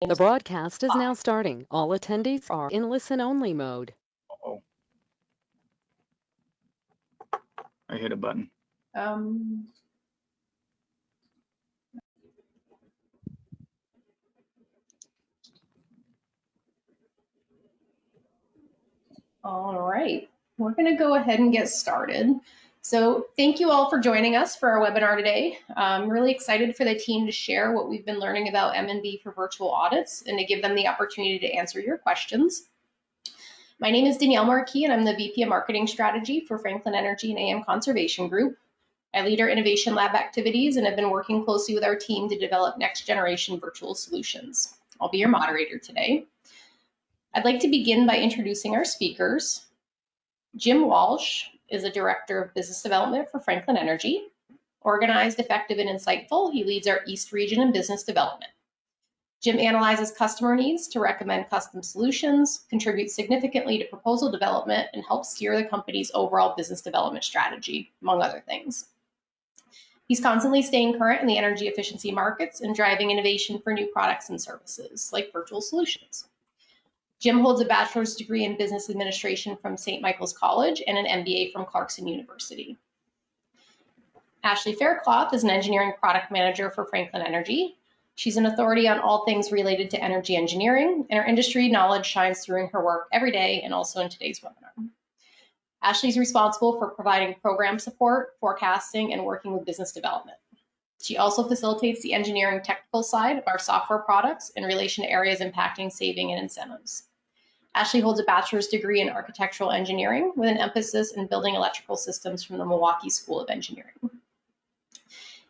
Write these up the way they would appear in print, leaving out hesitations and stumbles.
The broadcast is now starting. All attendees are in listen-only mode. Oh, I hit a button. All right, we're going to go ahead and get started. So thank you all for joining us for our webinar today. I'm really excited for the team to share what we've been learning about M&B for virtual audits and to give them the opportunity to answer your questions. My name is Danielle Marquis, and I'm the VP of Marketing Strategy for Franklin Energy and AM Conservation Group. I lead our Innovation Lab activities and have been working closely with our team to develop next generation virtual solutions. I'll be your moderator today. I'd like to begin by introducing our speakers. Jim Walsh is a Director of Business Development for Franklin Energy. Organized, effective, and insightful, he leads our East Region in business development. Jim analyzes customer needs to recommend custom solutions, contributes significantly to proposal development, and helps steer the company's overall business development strategy, among other things. He's constantly staying current in the energy efficiency markets and driving innovation for new products and services, like virtual solutions. Jim holds a bachelor's degree in business administration from St. Michael's College and an MBA from Clarkson University. Ashley Faircloth is an engineering product manager for Franklin Energy. She's an authority on all things related to energy engineering, and her industry knowledge shines through in her work every day and also in today's webinar. Ashley's responsible for providing program support, forecasting, and working with business development. She also facilitates the engineering technical side of our software products in relation to areas impacting saving and incentives. Ashley holds a bachelor's degree in architectural engineering with an emphasis in building electrical systems from the Milwaukee School of Engineering.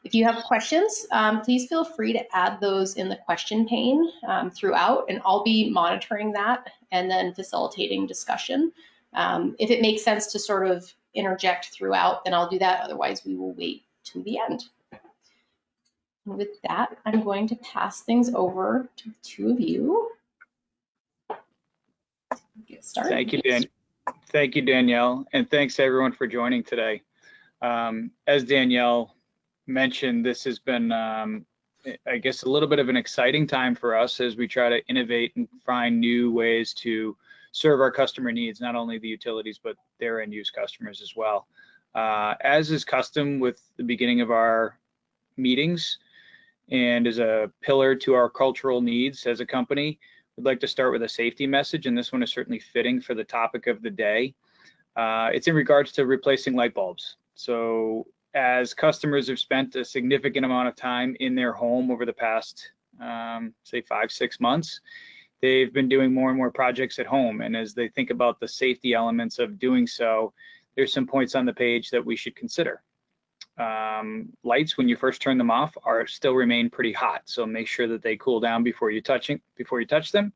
If you have questions, please feel free to add those in the question pane throughout, and I'll be monitoring that and then facilitating discussion. If it makes sense to sort of interject throughout, then I'll do that. Otherwise, we will wait to the end. And with that, I'm going to pass things over to the two of you. Get started. Thank you, Danielle, and thanks everyone for joining today. As Danielle mentioned, this has been, I guess, a little bit of an exciting time for us as we try to innovate and find new ways to serve our customer needs, not only the utilities, but their end use customers as well. As is custom with the beginning of our meetings and as a pillar to our cultural needs as a company, we'd like to start with a safety message, and this one is certainly fitting for the topic of the day. It's in regards to replacing light bulbs. So as customers have spent a significant amount of time in their home over the past, say 5-6 months, they've been doing more and more projects at home. And as they think about the safety elements of doing so, there's some points on the page that we should consider. Lights, when you first turn them off, still remain pretty hot. So make sure that they cool down before you touch them.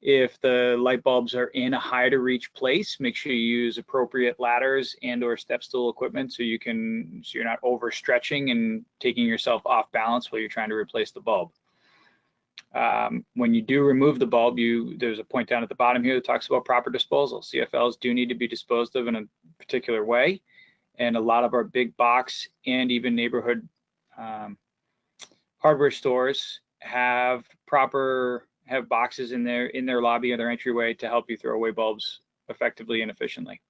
If the light bulbs are in a high to reach place, make sure you use appropriate ladders and or step stool equipment so you're not overstretching and taking yourself off balance while you're trying to replace the bulb. When you do remove the bulb, there's a point down at the bottom here that talks about proper disposal. CFLs do need to be disposed of in a particular way, and a lot of our big box and even neighborhood hardware stores have boxes in their lobby or their entryway to help you throw away bulbs effectively and efficiently.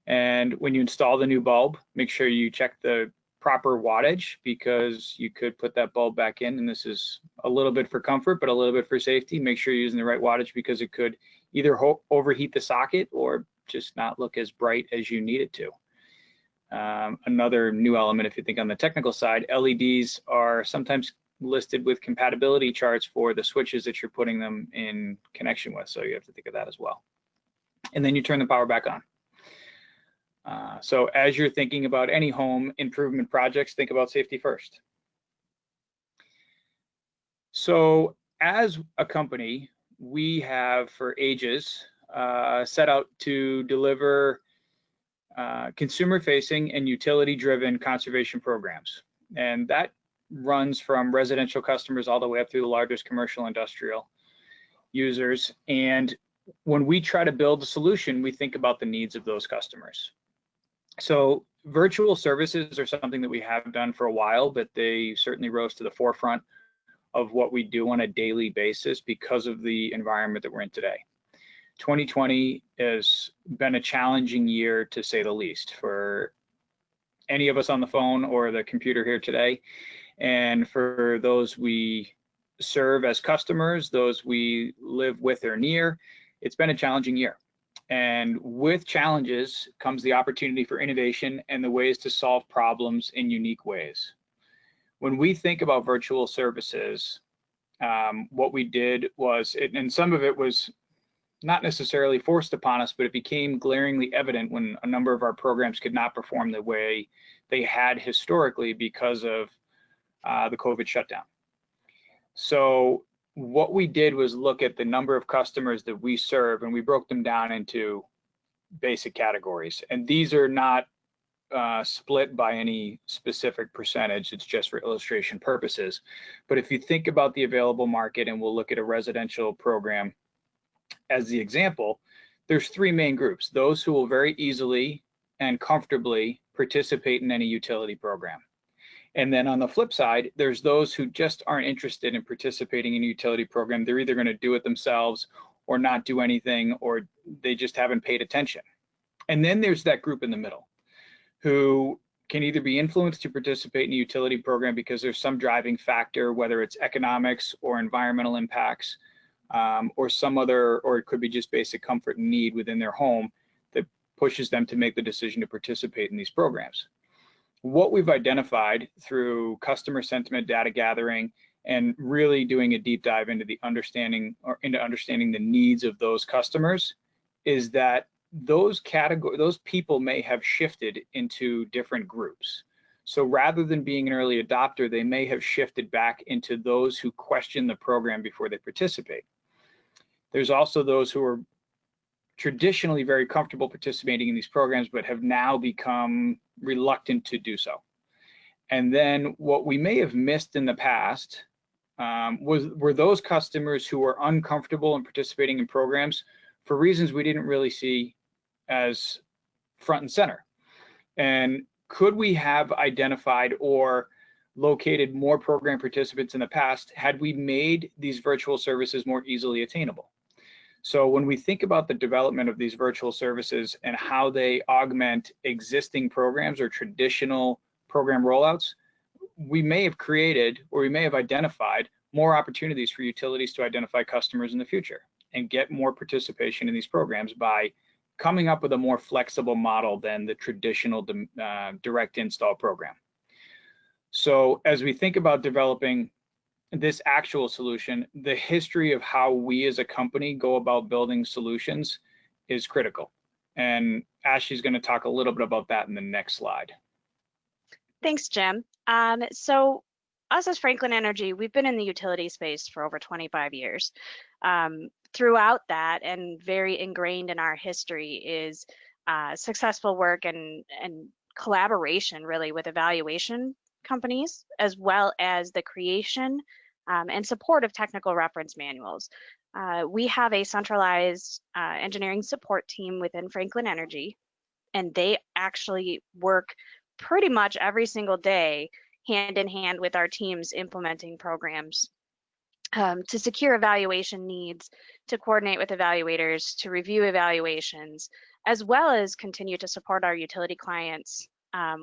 And when you install the new bulb, make sure you check the proper wattage, because you could put that bulb back in, and this is a little bit for comfort, but a little bit for safety. Make sure you're using the right wattage, because it could either overheat the socket or just not look as bright as you need it to. Another new element, if you think on the technical side, LEDs are sometimes listed with compatibility charts for the switches that you're putting them in connection with, so you have to think of that as well. And then you turn the power back on. So as you're thinking about any home improvement projects, think about safety first. So as a company, we have for ages set out to deliver consumer-facing and utility-driven conservation programs. And that runs from residential customers all the way up through the largest commercial industrial users. And when we try to build a solution, we think about the needs of those customers. So virtual services are something that we have done for a while, but they certainly rose to the forefront of what we do on a daily basis because of the environment that we're in today. 2020 has been a challenging year, to say the least, for any of us on the phone or the computer here today. And for those we serve as customers, those we live with or near, it's been a challenging year. And with challenges comes the opportunity for innovation and the ways to solve problems in unique ways. When we think about virtual services, what we did was, and some of it was not necessarily forced upon us, but it became glaringly evident when a number of our programs could not perform the way they had historically because of the COVID shutdown. So what we did was look at the number of customers that we serve, and we broke them down into basic categories. And these are not split by any specific percentage, it's just for illustration purposes. But if you think about the available market, and we'll look at a residential program as the example, there's three main groups: those who will very easily and comfortably participate in any utility program. And then on the flip side, there's those who just aren't interested in participating in a utility program. They're either going to do it themselves or not do anything, or they just haven't paid attention. And then there's that group in the middle who can either be influenced to participate in a utility program because there's some driving factor, whether it's economics or environmental impacts, or some other, or it could be just basic comfort and need within their home that pushes them to make the decision to participate in these programs. What we've identified through customer sentiment data gathering and really doing a deep dive into the understanding the needs of those customers is that those people may have shifted into different groups. So rather than being an early adopter, they may have shifted back into those who question the program before they participate. There's also those who are traditionally very comfortable participating in these programs, but have now become reluctant to do so. And then what we may have missed in the past were those customers who were uncomfortable in participating in programs for reasons we didn't really see as front and center. And could we have identified or located more program participants in the past had we made these virtual services more easily attainable? So when we think about the development of these virtual services and how they augment existing programs or traditional program rollouts, we may have created, or we may have identified, more opportunities for utilities to identify customers in the future and get more participation in these programs by coming up with a more flexible model than the traditional direct install program. So as we think about developing this actual solution, the history of how we as a company go about building solutions is critical. And Ashley's going to talk a little bit about that in the next slide. Thanks, Jim. So us as Franklin Energy, we've been in the utility space for over 25 years. Throughout that, and very ingrained in our history, is successful work and collaboration really with evaluation companies, as well as the creation and support of technical reference manuals. We have a centralized engineering support team within Franklin Energy, and they actually work pretty much every single day hand in hand with our teams implementing programs to secure evaluation needs, to coordinate with evaluators, to review evaluations, as well as continue to support our utility clients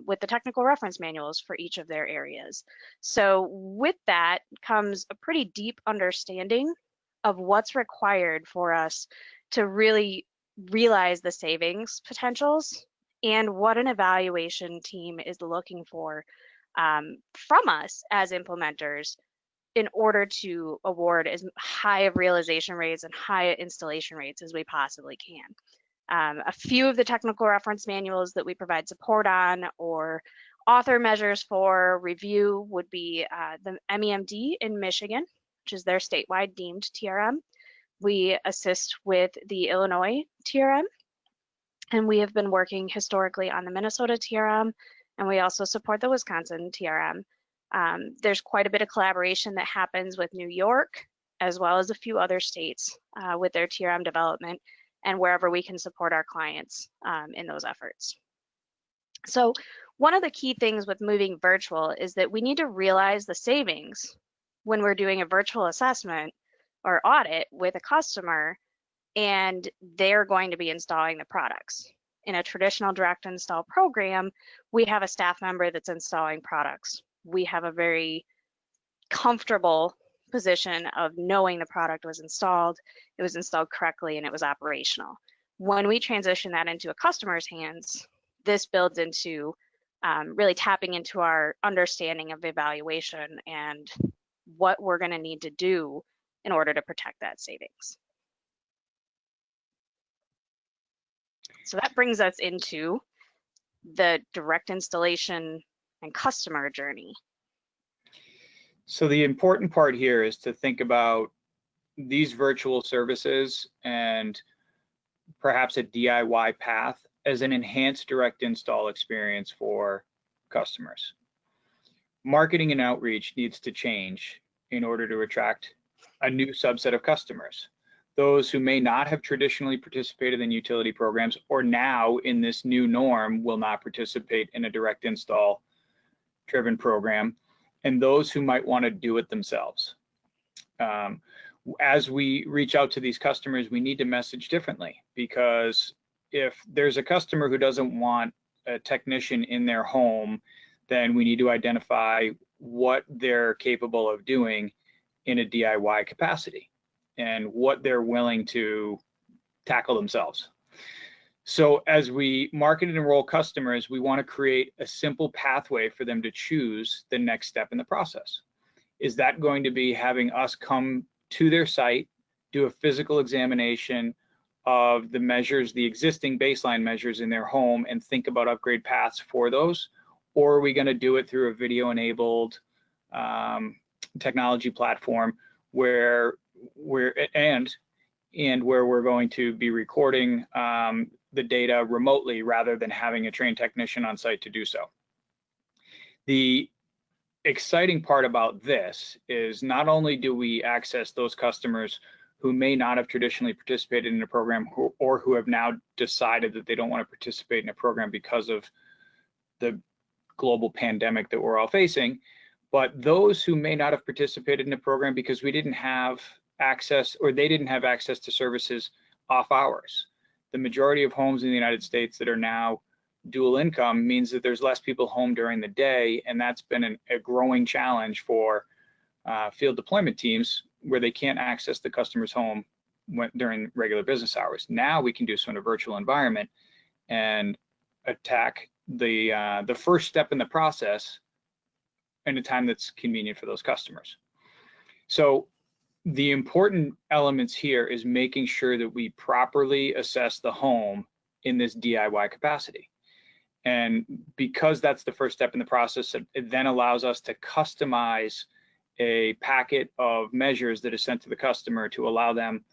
with the technical reference manuals for each of their areas. So with that comes a pretty deep understanding of what's required for us to really realize the savings potentials and what an evaluation team is looking for from us as implementers in order to award as high of realization rates and high installation rates as we possibly can. A few of the technical reference manuals that we provide support on or author measures for review would be the MEMD in Michigan, which is their statewide deemed TRM. We assist with the Illinois TRM, and we have been working historically on the Minnesota TRM, and we also support the Wisconsin TRM. There's quite a bit of collaboration that happens with New York, as well as a few other states with their TRM development, and wherever we can support our clients in those efforts. So one of the key things with moving virtual is that we need to realize the savings when we're doing a virtual assessment or audit with a customer and they're going to be installing the products. In a traditional direct install program, we have a staff member that's installing products. We have a very comfortable position of knowing the product was installed, it was installed correctly, and it was operational. When we transition that into a customer's hands, this builds into really tapping into our understanding of evaluation and what we're going to need to do in order to protect that savings. So that brings us into the direct installation and customer journey. So the important part here is to think about these virtual services and perhaps a DIY path as an enhanced direct install experience for customers. Marketing and outreach needs to change in order to attract a new subset of customers. Those who may not have traditionally participated in utility programs, or now in this new norm will not participate in a direct install driven program, and those who might want to do it themselves. As we reach out to these customers, we need to message differently, because if there's a customer who doesn't want a technician in their home, then we need to identify what they're capable of doing in a DIY capacity and what they're willing to tackle themselves. So as we market and enroll customers, we want to create a simple pathway for them to choose the next step in the process. Is that going to be having us come to their site, do a physical examination of the measures, the existing baseline measures in their home, and think about upgrade paths for those? Or are we going to do it through a video-enabled technology platform where we're going to be recording the data remotely rather than having a trained technician on site to do so? The exciting part about this is not only do we access those customers who may not have traditionally participated in a program or who have now decided that they don't want to participate in a program because of the global pandemic that we're all facing, but those who may not have participated in a program because we didn't have access, or they didn't have access to services off hours. The majority of homes in the United States that are now dual income means that there's less people home during the day, and that's been a growing challenge for field deployment teams where they can't access the customer's home during regular business hours. Now we can do so in a virtual environment and attack the first step in the process in a time that's convenient for those customers. So the important elements here is making sure that we properly assess the home in this DIY capacity. And because that's the first step in the process, it then allows us to customize a packet of measures that is sent to the customer to allow them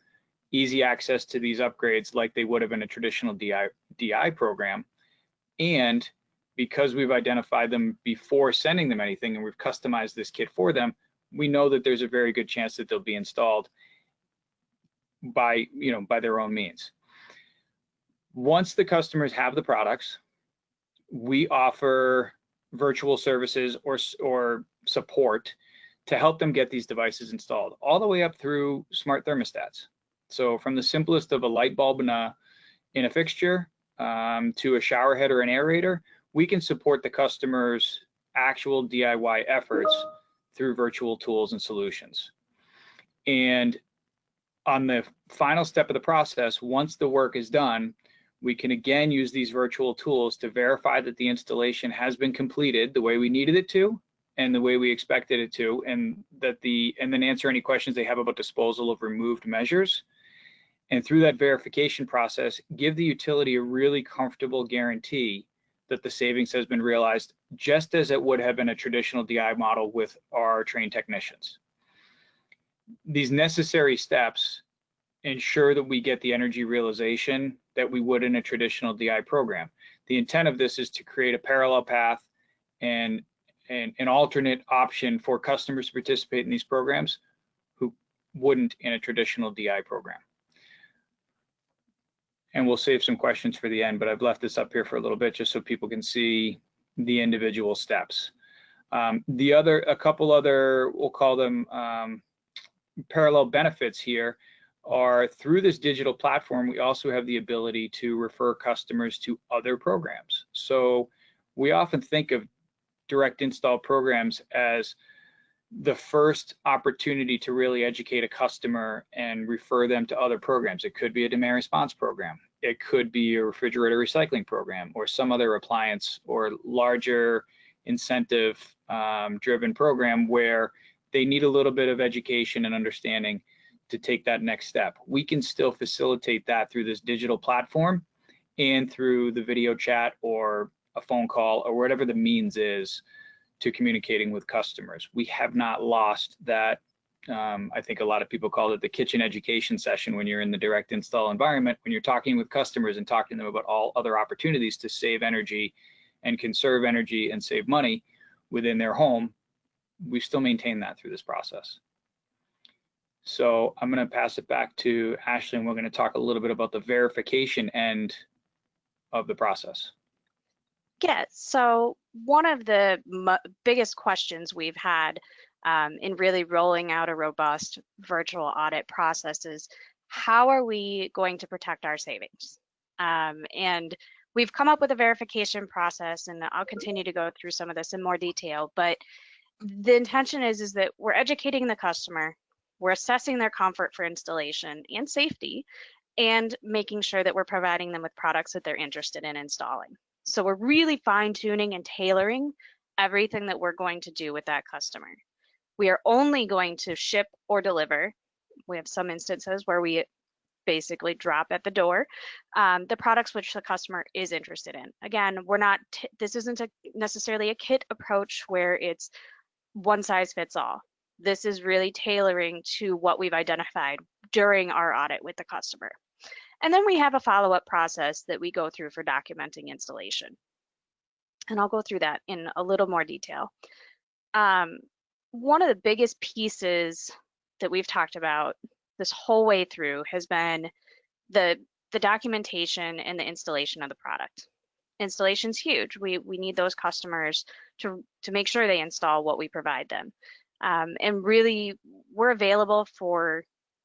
easy access to these upgrades like they would have in a traditional DI program. And because we've identified them before sending them anything and we've customized this kit for them, we know that there's a very good chance that they'll be installed by their own means. Once the customers have the products, we offer virtual services or support to help them get these devices installed, all the way up through smart thermostats. So from the simplest of a light bulb in a fixture to a shower head or an aerator, we can support the customer's actual DIY efforts through virtual tools and solutions. And on the final step of the process, once the work is done, we can again use these virtual tools to verify that the installation has been completed the way we needed it to and the way we expected it to, and then answer any questions they have about disposal of removed measures. And through that verification process, give the utility a really comfortable guarantee that the savings has been realized, just as it would have been a traditional DI model with our trained technicians. These necessary steps ensure that we get the energy realization that we would in a traditional DI program. The intent of this is to create a parallel path and an alternate option for customers to participate in these programs who wouldn't in a traditional DI program. And we'll save some questions for the end, but I've left this up here for a little bit just so people can see the individual steps. A couple other, we'll call them parallel benefits here, are through this digital platform, we also have the ability to refer customers to other programs. So we often think of direct install programs as the first opportunity to really educate a customer and refer them to other programs. It could be a demand response program. It could be a refrigerator recycling program or some other appliance or larger incentive driven program where they need a little bit of education and understanding to take that next step. We can still facilitate that through this digital platform and through the video chat or a phone call or whatever the means is to communicating with customers. We have not lost that. I think a lot of people call it the kitchen education session when you're in the direct install environment, when you're talking with customers and talking to them about all other opportunities to save energy and conserve energy and save money within their home. We still maintain that through this process. So I'm going to pass it back to Ashley, and we're going to talk a little bit about the verification end of the process. Yeah, so one of the biggest questions we've had in really rolling out a robust virtual audit process is, how are we going to protect our savings? And we've come up with a verification process, and I'll continue to go through some of this in more detail, but the intention is that we're educating the customer, we're assessing their comfort for installation and safety, and making sure that we're providing them with products that they're interested in installing. So we're really fine-tuning and tailoring everything that we're going to do with that customer. We are only going to ship or deliver. We have some instances where we basically drop at the door the products which the customer is interested in. Again, we're not, this isn't necessarily a kit approach where it's one size fits all. This is really tailoring to what we've identified during our audit with the customer. And then we have a follow-up process that we go through for documenting installation. And I'll go through that in a little more detail. One of the biggest pieces that we've talked about this whole way through has been the documentation and the installation of the product. Installation's huge. We need those customers to make sure they install what we provide them. And really, we're available for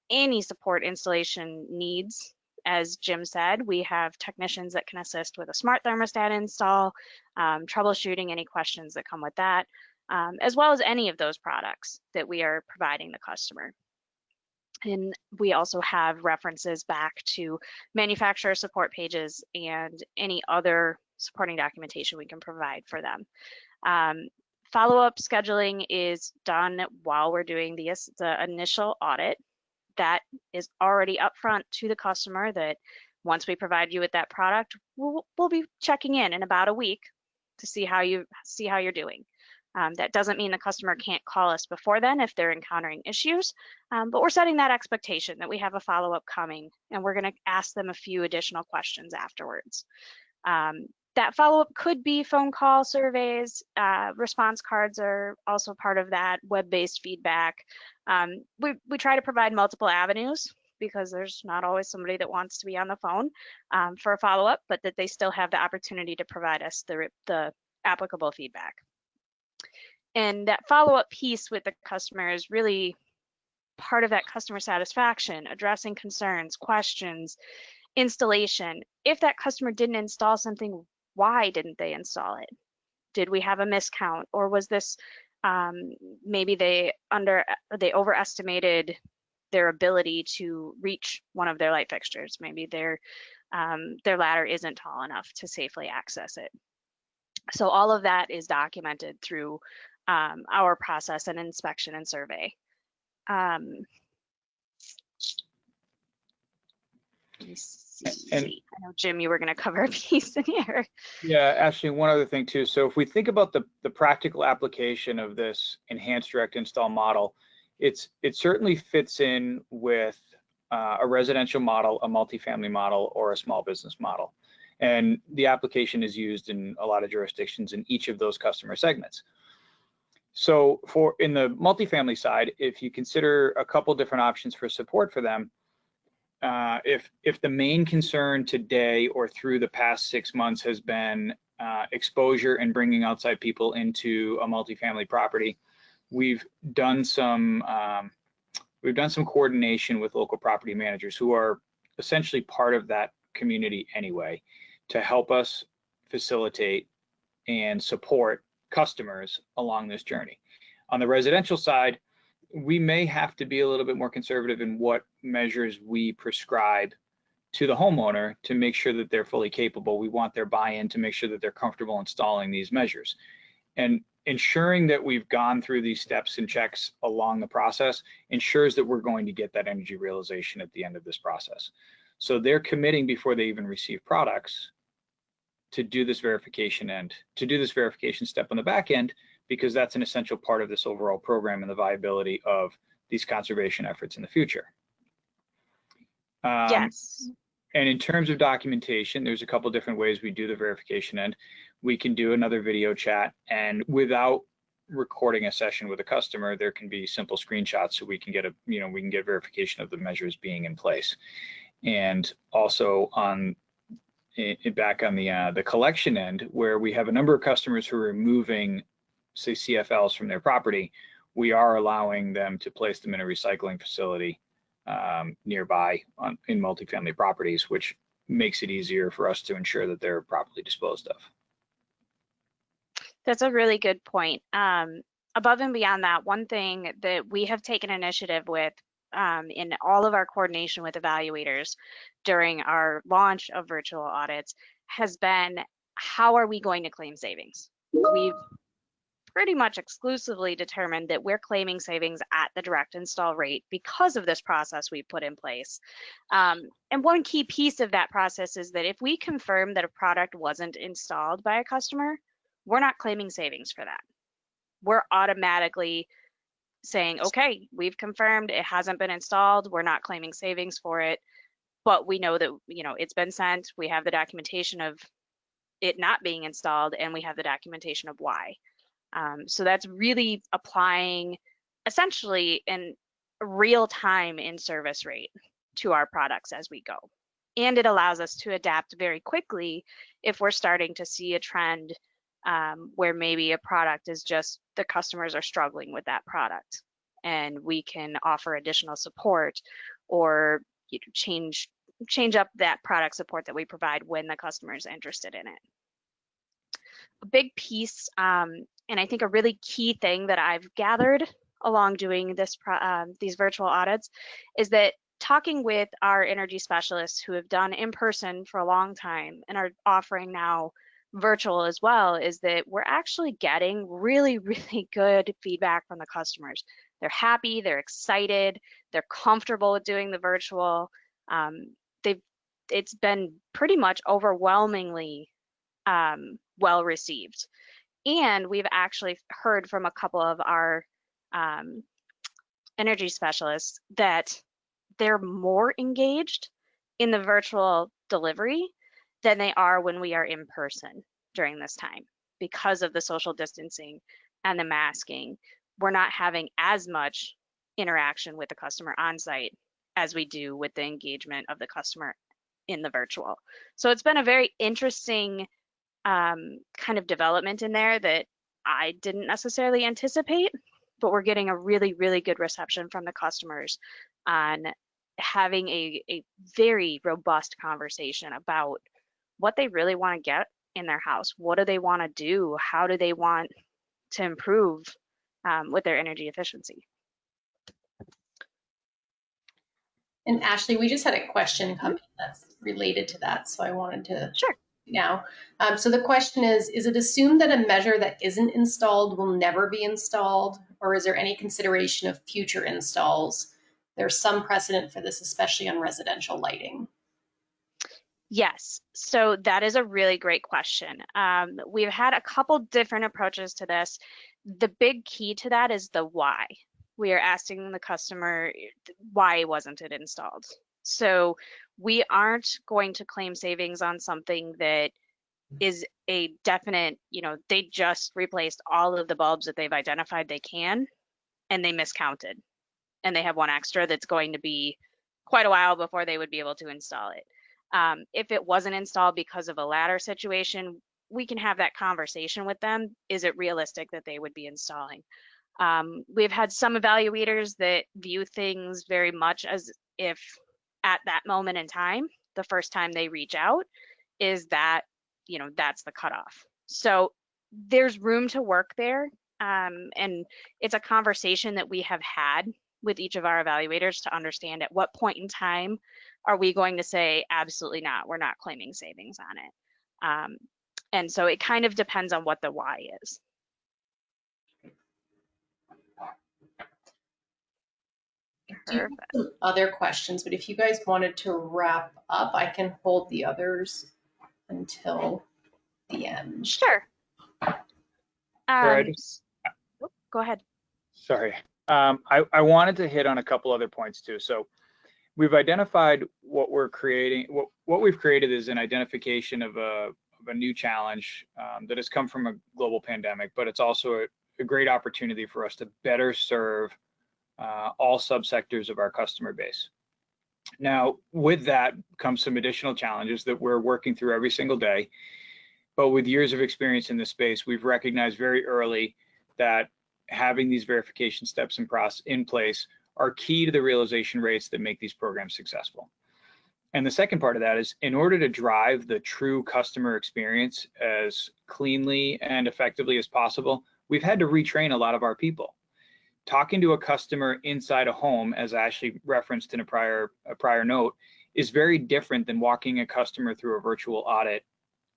any support installation needs. As Jim said, we have technicians that can assist with a smart thermostat install, troubleshooting any questions that come with that, as well as any of those products that we are providing the customer. And we also have references back to manufacturer support pages and any other supporting documentation we can provide for them. Follow-up scheduling is done while we're doing the initial audit. That is already upfront to the customer that once we provide you with that product, we'll be checking in about a week to see how you're doing. That doesn't mean the customer can't call us before then if they're encountering issues, but we're setting that expectation that we have a follow-up coming, and we're going to ask them a few additional questions afterwards. That follow-up could be phone call surveys. Response cards are also part of that, web-based feedback. We try to provide multiple avenues because there's not always somebody that wants to be on the phone for a follow-up, but that they still have the opportunity to provide us the applicable feedback. And that follow-up piece with the customer is really part of that customer satisfaction, addressing concerns, questions, installation. If that customer didn't install something, why didn't they install it? Did we have a miscount, or was this maybe they overestimated their ability to reach one of their light fixtures? Maybe their ladder isn't tall enough to safely access it. So all of that is documented through our process and inspection and survey. Let me see. And I know, Jim, you were going to cover a piece in here. yeah, Ashley, one other thing too. So if we think about the practical application of this enhanced direct install model, it certainly fits in with a residential model, a multifamily model, or a small business model. And the application is used in a lot of jurisdictions in each of those customer segments. So in the multifamily side, if you consider a couple different options for support for them, if the main concern today or through the past 6 months has been exposure and bringing outside people into a multifamily property, we've done some coordination with local property managers who are essentially part of that community anyway, to help us facilitate and support customers along this journey. On the residential side, we may have to be a little bit more conservative in what measures we prescribe to the homeowner to make sure that they're fully capable. We want their buy-in to make sure that they're comfortable installing these measures. And ensuring that we've gone through these steps and checks along the process ensures that we're going to get that energy realization at the end of this process. So they're committing before they even receive products to do this verification step on the back end, because that's an essential part of this overall program and the viability of these conservation efforts in the future. Yes. And in terms of documentation, there's a couple different ways we do the verification end. We can do another video chat, and without recording a session with a customer, there can be simple screenshots so we can get verification of the measures being in place. And also back on the collection end, where we have a number of customers who are removing, say, CFLs from their property, we are allowing them to place them in a recycling facility nearby in multifamily properties, which makes it easier for us to ensure that they're properly disposed of. That's a really good point. Above and beyond that, one thing that we have taken initiative with in all of our coordination with evaluators during our launch of virtual audits has been, how are we going to claim savings? We've pretty much exclusively determined that we're claiming savings at the direct install rate because of this process we put in place. And one key piece of that process is that if we confirm that a product wasn't installed by a customer, we're not claiming savings for that. We're automatically saying, okay, we've confirmed it hasn't been installed. We're not claiming savings for it, but we know that, it's been sent. We have the documentation of it not being installed, and we have the documentation of why. So that's really applying essentially in real-time in-service rate to our products as we go. And it allows us to adapt very quickly if we're starting to see a trend where maybe a product is just, the customers are struggling with that product, and we can offer additional support or change up that product support that we provide when the customer is interested in it. A big piece, and I think a really key thing that I've gathered along doing this these virtual audits, is that talking with our energy specialists who have done in person for a long time and are offering now virtual as well, is that we're actually getting really, really good feedback from the customers. They're happy, they're excited, they're comfortable with doing the virtual. It's been pretty much overwhelmingly well received. And we've actually heard from a couple of our energy specialists that they're more engaged in the virtual delivery than they are when we are in person during this time, because of the social distancing and the masking. We're not having as much interaction with the customer on site as we do with the engagement of the customer in the virtual. So it's been a very interesting kind of development in there that I didn't necessarily anticipate, but we're getting a really, really good reception from the customers on having a very robust conversation about what they really want to get in their house. What do they want to do? How do they want to improve with their energy efficiency? And Ashley, we just had a question come in that's related to that, so I wanted to Sure. Now. So the question is it assumed that a measure that isn't installed will never be installed, or is there any consideration of future installs? There's some precedent for this, especially on residential lighting. Yes, so that is a really great question. We've had a couple different approaches to this. The big key to that is the why. We are asking the customer, why wasn't it installed? So we aren't going to claim savings on something that is a definite, they just replaced all of the bulbs that they've identified they can, and they miscounted. And they have one extra that's going to be quite a while before they would be able to install it. If it wasn't installed because of a ladder situation, we can have that conversation with them. Is it realistic that they would be installing? We've had some evaluators that view things very much as if at that moment in time, the first time they reach out, is that, you know, that's the cutoff. So there's room to work there. And it's a conversation that we have had with each of our evaluators to understand at what point in time are we going to say, absolutely not, we're not claiming savings on it. And so it kind of depends on what the why is. I do have some other questions, but if you guys wanted to wrap up, I can hold the others until the end. Sure. Go ahead. Sorry. I wanted to hit on a couple other points too. So we've identified what we're creating. What we've created is an identification of a new challenge that has come from a global pandemic, but it's also a great opportunity for us to better serve all subsectors of our customer base. Now, with that comes some additional challenges that we're working through every single day. But with years of experience in this space, we've recognized very early that having these verification steps in place are key to the realization rates that make these programs successful. And the second part of that is, in order to drive the true customer experience as cleanly and effectively as possible, we've had to retrain a lot of our people. Talking to a customer inside a home, as Ashley referenced in a prior note, is very different than walking a customer through a virtual audit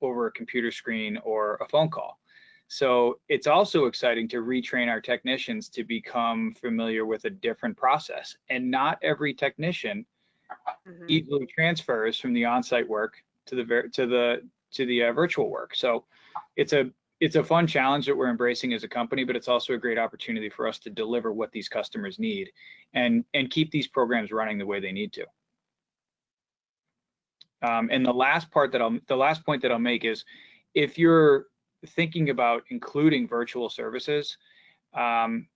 over a computer screen or a phone call. So it's also exciting to retrain our technicians to become familiar with a different process. And not every technician easily transfers from the on-site work to the virtual work. So it's a fun challenge that we're embracing as a company, but it's also a great opportunity for us to deliver what these customers need and keep these programs running the way they need to. And the last point that I'll make is, if you're thinking about including virtual services, adding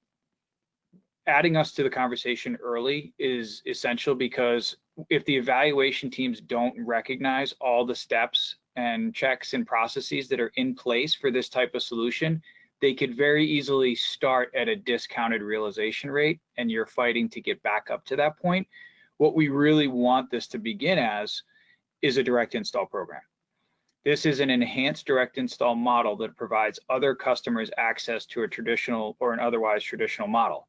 us to the conversation early is essential, because if the evaluation teams don't recognize all the steps and checks and processes that are in place for this type of solution, they could very easily start at a discounted realization rate, and you're fighting to get back up to that point. What we really want this to begin as is a direct install program. This is an enhanced direct install model that provides other customers access to a traditional or an otherwise traditional model.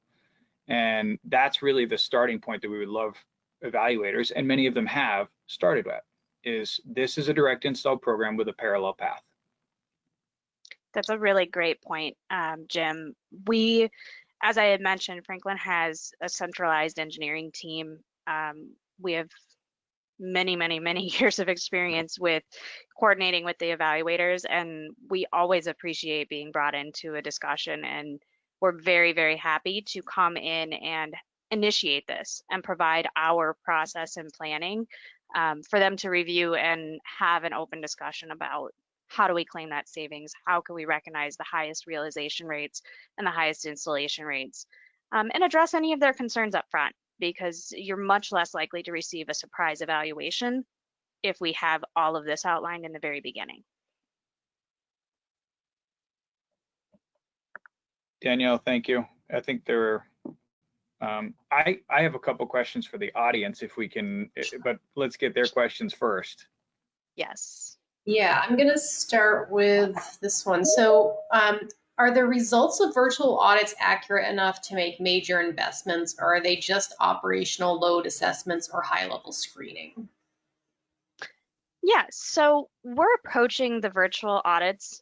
And that's really the starting point that we would love evaluators, and many of them have started at, is this is a direct install program with a parallel path. That's a really great point, Jim. We, as I had mentioned, Franklin has a centralized engineering team. We have many years of experience with coordinating with the evaluators, and we always appreciate being brought into a discussion, and we're very happy to come in and initiate this and provide our process and planning for them to review and have an open discussion about how do we claim that savings, how can we recognize the highest realization rates and the highest installation rates, and address any of their concerns up front, because you're much less likely to receive a surprise evaluation if we have all of this outlined in the very beginning. Danielle, thank you. I think there are, I have a couple questions for the audience if we can, but let's get their questions first. Yes. Yeah, I'm gonna start with this one. So are the results of virtual audits accurate enough to make major investments, or are they just operational load assessments or high-level screening? Yeah, so we're approaching the virtual audits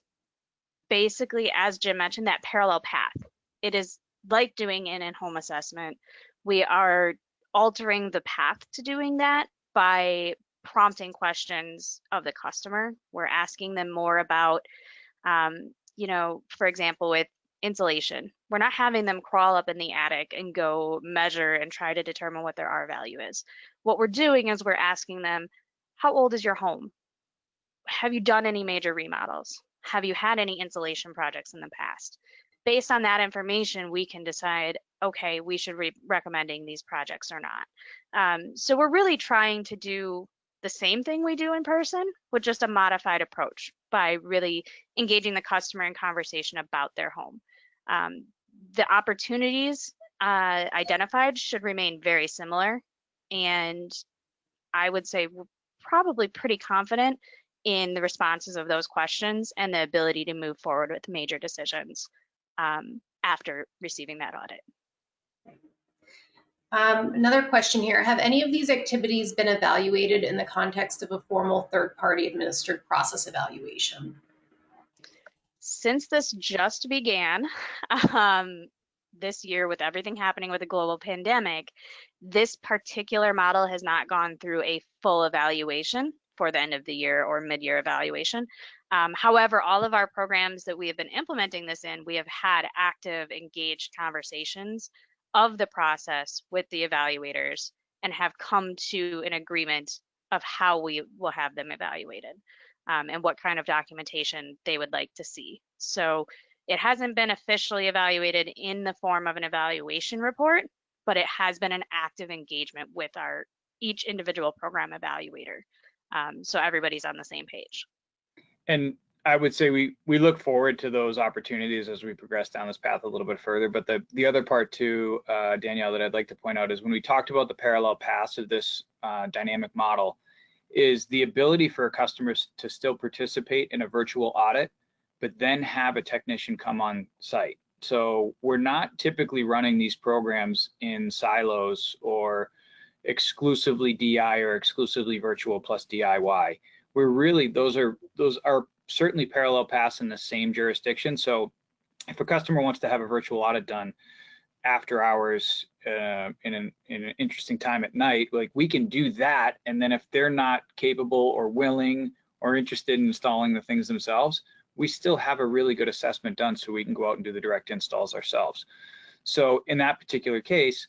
basically, as Jim mentioned, that parallel path. It is like doing an in-home assessment. We are altering the path to doing that by prompting questions of the customer. We're asking them more about, you know, for example, with insulation, we're not having them crawl up in the attic and go measure and try to determine what their R value is. What we're doing is we're asking them, how old is your home? Have you done any major remodels? Have you had any insulation projects in the past? Based on that information, we can decide, okay, we should be recommending these projects or not. So we're really trying to do the same thing we do in person with just a modified approach by really engaging the customer in conversation about their home. The opportunities identified should remain very similar, and I would say we're probably pretty confident in the responses of those questions and the ability to move forward with major decisions after receiving that audit. Another question here. Have any of these activities been evaluated in the context of a formal third-party administered process evaluation? Since this just began this year with everything happening with the global pandemic, this particular model has not gone through a full evaluation for the end of the year or mid-year evaluation. However, all of our programs that we have been implementing this in, we have had active, engaged conversations of the process with the evaluators and have come to an agreement of how we will have them evaluated and what kind of documentation they would like to see. So it hasn't been officially evaluated in the form of an evaluation report, but it has been an active engagement with each individual program evaluator. So everybody's on the same page. And I would say we look forward to those opportunities as we progress down this path a little bit further. But the other part too, Danielle, that I'd like to point out is when we talked about the parallel paths of this dynamic model, is the ability for customers to still participate in a virtual audit, but then have a technician come on site. So we're not typically running these programs in silos or exclusively DI or exclusively virtual plus DIY. We're really, those are certainly parallel paths in the same jurisdiction. So if a customer wants to have a virtual audit done after hours in an interesting time at night, like we can do that. And then if they're not capable or willing or interested in installing the things themselves, we still have a really good assessment done so we can go out and do the direct installs ourselves. So in that particular case,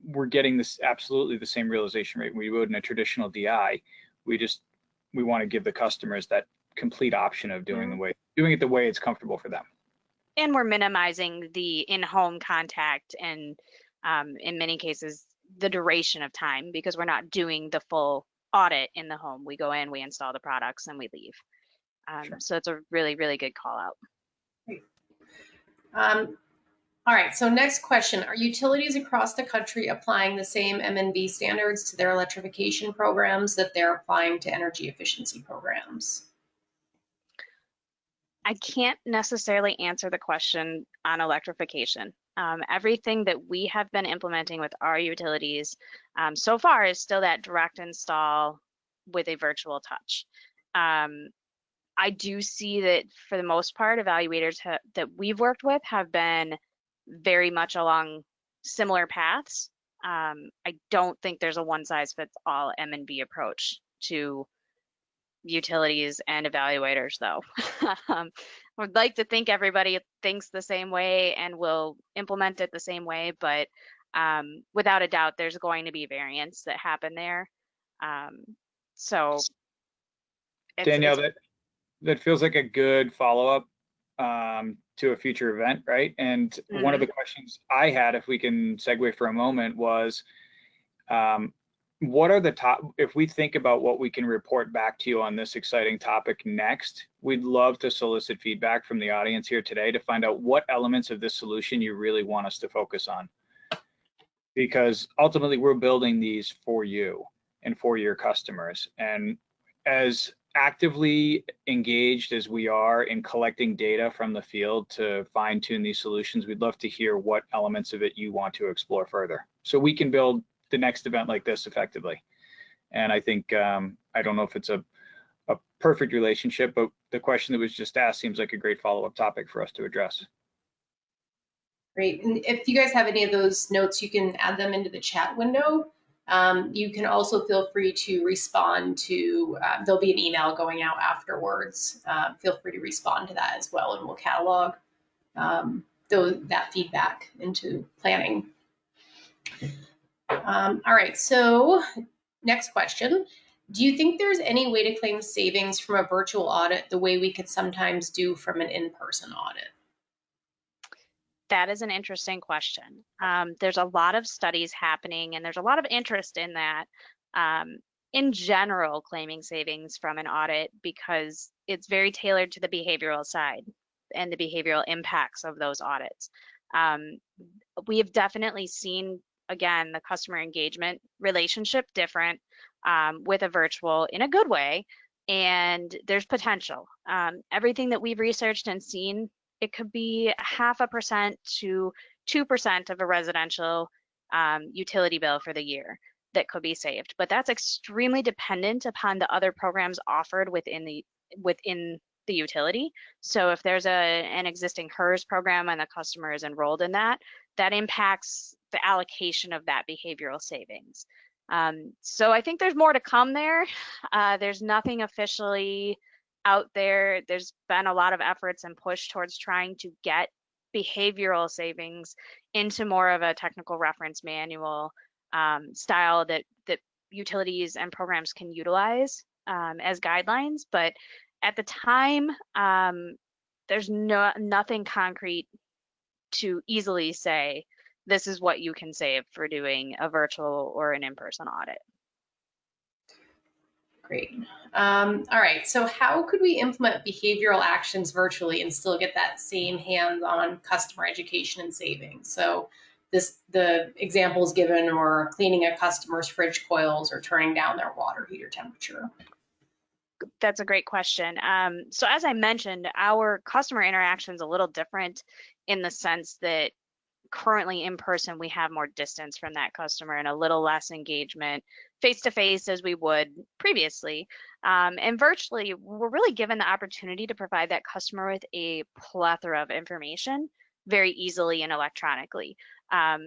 we're getting this absolutely the same realization rate we would in a traditional DI. We want to give the customers that complete option of doing it the way it's comfortable for them. And we're minimizing the in-home contact and in many cases the duration of time, because we're not doing the full audit in the home. We go in, we install the products, and we leave. Sure. So it's a really, really good call out. Great. All right, so next question. Are utilities across the country applying the same M&B standards to their electrification programs that they're applying to energy efficiency programs? I can't necessarily answer the question on electrification. Everything that we have been implementing with our utilities so far is still that direct install with a virtual touch. I do see that for the most part, evaluators that we've worked with have been very much along similar paths. I don't think there's a one-size-fits-all M&B approach to utilities and evaluators, though. I'd like to think everybody thinks the same way and will implement it the same way, but without a doubt, there's going to be variants that happen there. So, Danielle, that feels like a good follow-up to a future event, right? And one of the questions I had, if we can segue for a moment, was what are the top, if we think about what we can report back to you on this exciting topic next, we'd love to solicit feedback from the audience here today to find out what elements of this solution you really want us to focus on. Because ultimately we're building these for you and for your customers. And as actively engaged as we are in collecting data from the field to fine tune these solutions, we'd love to hear what elements of it you want to explore further so we can build the next event like this effectively. And I think, I don't know if it's a perfect relationship, but the question that was just asked seems like a great follow-up topic for us to address. Great. And if you guys have any of those notes, you can add them into the chat window. You can also feel free to respond to, there'll be an email going out afterwards. Feel free to respond to that as well, and we'll catalog that feedback into planning. All right, so next question. Do you think there's any way to claim savings from a virtual audit the way we could sometimes do from an in-person audit? That is an interesting question. There's a lot of studies happening and there's a lot of interest in that. in general claiming savings from an audit because it's very tailored to the behavioral side and the behavioral impacts of those audits. We have definitely seen, again, the customer engagement relationship different with a virtual in a good way, and there's potential. Everything that we've researched and seen, it could be 0.5% to 2% of a residential utility bill for the year that could be saved, but that's extremely dependent upon the other programs offered within the utility. So if there's an existing HERS program and the customer is enrolled in that, that impacts the allocation of that behavioral savings. So I think there's more to come there. There's nothing officially out there. There's been a lot of efforts and push towards trying to get behavioral savings into more of a technical reference manual style that utilities and programs can utilize as guidelines. But at the time, there's nothing concrete to easily say, this is what you can save for doing a virtual or an in-person audit. Great. All right, so how could we implement behavioral actions virtually and still get that same hands-on customer education and savings? So the examples given are cleaning a customer's fridge coils or turning down their water heater temperature. That's a great question. So as I mentioned, our customer interaction is a little different in the sense that currently in person, we have more distance from that customer and a little less engagement face-to-face as we would previously. And virtually, we're really given the opportunity to provide that customer with a plethora of information very easily and electronically.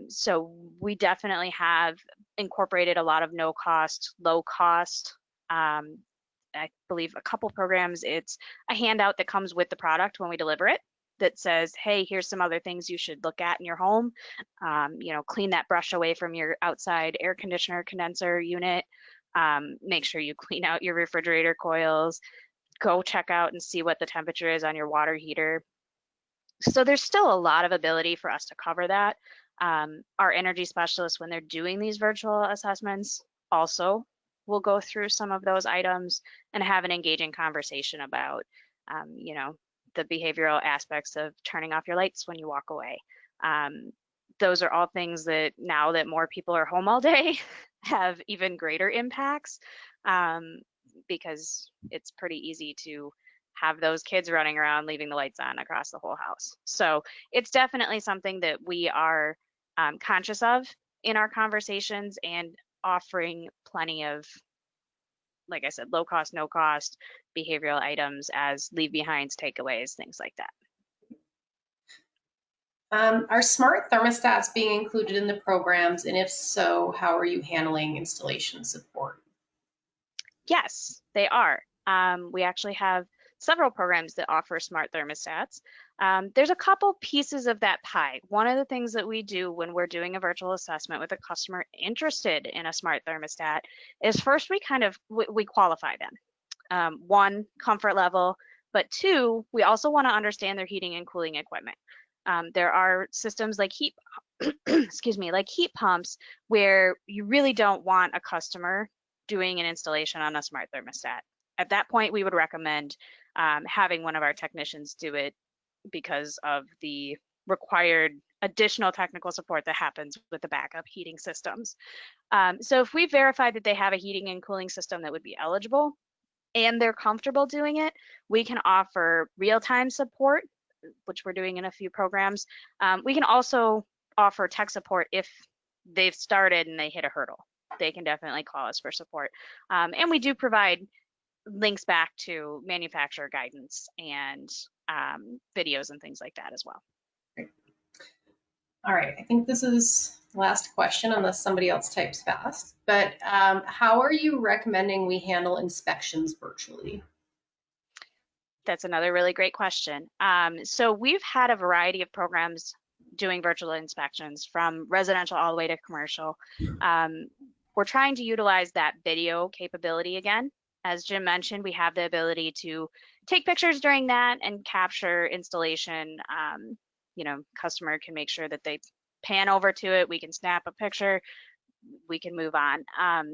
So we definitely have incorporated a lot of no-cost, low-cost, I believe a couple programs, it's a handout that comes with the product when we deliver it that says, hey, here's some other things you should look at in your home. Clean that brush away from your outside air conditioner condenser unit. Make sure you clean out your refrigerator coils. Go check out and see what the temperature is on your water heater. So there's still a lot of ability for us to cover that. Our energy specialists, when they're doing these virtual assessments, also will go through some of those items and have an engaging conversation about, the behavioral aspects of turning off your lights when you walk away. Those are all things that now that more people are home all day have even greater impacts because it's pretty easy to have those kids running around leaving the lights on across the whole house. So it's definitely something that we are conscious of in our conversations and offering plenty of, like I said, low cost, no cost behavioral items as leave behinds, takeaways, things like that. Are smart thermostats being included in the programs? And if so, how are you handling installation support? Yes, they are. We actually have several programs that offer smart thermostats. There's a couple pieces of that pie. One of the things that we do when we're doing a virtual assessment with a customer interested in a smart thermostat is first we qualify them. One, comfort level, but two, we also want to understand their heating and cooling equipment. There are systems like heat pumps where you really don't want a customer doing an installation on a smart thermostat. At that point, we would recommend having one of our technicians do it because of the required additional technical support that happens with the backup heating systems. So if we verify that they have a heating and cooling system that would be eligible and they're comfortable doing it, we can offer real-time support, which we're doing in a few programs. We can also offer tech support if they've started and they hit a hurdle. They can definitely call us for support. And we do provide links back to manufacturer guidance and videos and things like that as well. Great. All right, I think this is the last question unless somebody else types fast, but how are you recommending we handle inspections virtually? That's another really great question. So we've had a variety of programs doing virtual inspections from residential all the way to commercial. We're trying to utilize that video capability again. As Jim mentioned, we have the ability to take pictures during that and capture installation. Customer can make sure that they pan over to it. We can snap a picture, we can move on.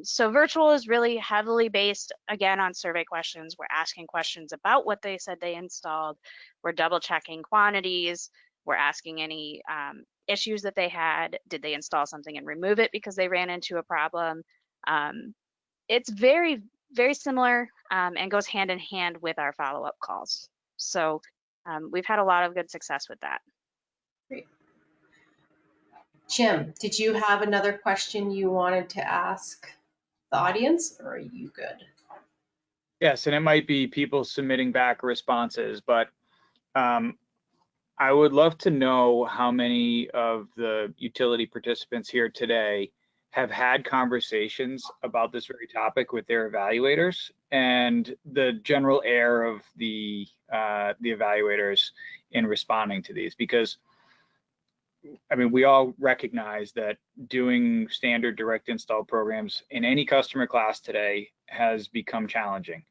So virtual is really heavily based, again, on survey questions. We're asking questions about what they said they installed. We're double checking quantities. We're asking any issues that they had. Did they install something and remove it because they ran into a problem? It's very, very similar and goes hand in hand with our follow-up calls. So we've had a lot of good success with that. Great. Jim, did you have another question you wanted to ask the audience, or are you good? Yes, and it might be people submitting back responses, but I would love to know how many of the utility participants here today have had conversations about this very topic with their evaluators and the general air of the evaluators in responding to these. Because I mean, we all recognize that doing standard direct install programs in any customer class today has become challenging.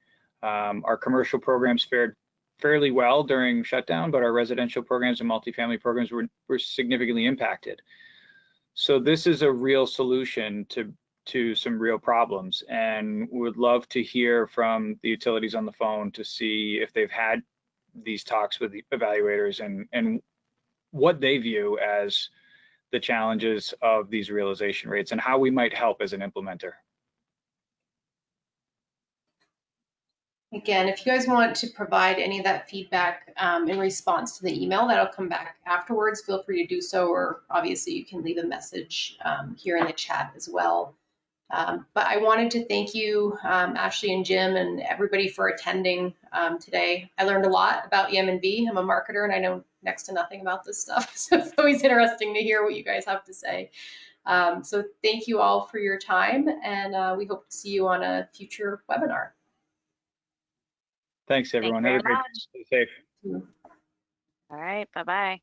Our commercial programs fared fairly well during shutdown, but our residential programs and multifamily programs were significantly impacted. So this is a real solution to some real problems, and would love to hear from the utilities on the phone to see if they've had these talks with the evaluators and what they view as the challenges of these realization rates and how we might help as an implementer. Again, if you guys want to provide any of that feedback in response to the email that'll come back afterwards, feel free to do so, or obviously you can leave a message here in the chat as well. But I wanted to thank you, Ashley and Jim, and everybody for attending today. I learned a lot about EM&B. I'm a marketer and I know next to nothing about this stuff, so it's always interesting to hear what you guys have to say. So thank you all for your time, and we hope to see you on a future webinar. Thanks, everyone. Have a great day. Stay safe. All right, bye-bye.